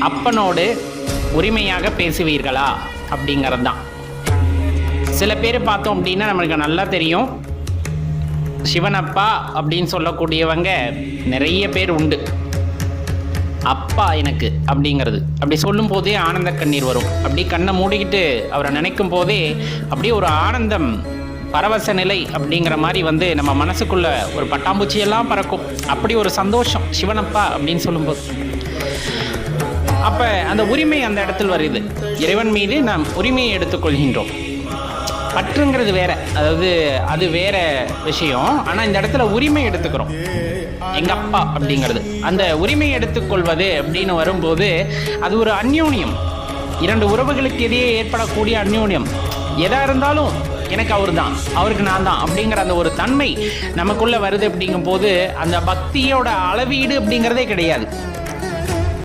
அப்பனோடு உரிமையாக பேசுவீர்களா அப்படிங்கிறது தான். சில பேர் பார்த்தோம் அப்படின்னா நம்மளுக்கு நல்லா தெரியும், சிவனப்பா அப்படின்னு சொல்லக்கூடியவங்க நிறைய பேர் உண்டு. அப்பா எனக்கு அப்படிங்கிறது அப்படி சொல்லும் போதே ஆனந்த கண்ணீர் வரும். அப்படி கண்ணை மூடிக்கிட்டு அவரை நினைக்கும் போதே அப்படியே ஒரு ஆனந்தம், பரவச நிலை அப்படிங்கிற மாதிரி வந்து நம்ம மனசுக்குள்ள ஒரு பட்டாம்பூச்சியெல்லாம் பறக்கும். அப்படி ஒரு சந்தோஷம் சிவனப்பா அப்படின்னு சொல்லும்போது. அப்போ அந்த உரிமை அந்த இடத்தில் வருது. இறைவன் மீது நாம் உரிமையை எடுத்துக்கொள்கின்றோம். பற்றுங்கிறது வேற, அதாவது அது வேற விஷயம். ஆனால் இந்த இடத்துல உரிமை எடுத்துக்கிறோம். எங்கள் அப்பா அப்படிங்கிறது அந்த உரிமை எடுத்துக்கொள்வது அப்படின்னு வரும்போது அது ஒரு அந்யோன்யம். இரண்டு உறவுகளுக்கு இடையே ஏற்படக்கூடிய அந்யோன்யம். எதாக இருந்தாலும் எனக்கு அவர் தான், அவருக்கு நான் தான் அப்படிங்கிற அந்த ஒரு தன்மை நமக்குள்ளே வருது. அப்படிங்கும் போது அந்த பக்தியோட அளவீடு அப்படிங்கிறதே கிடையாது.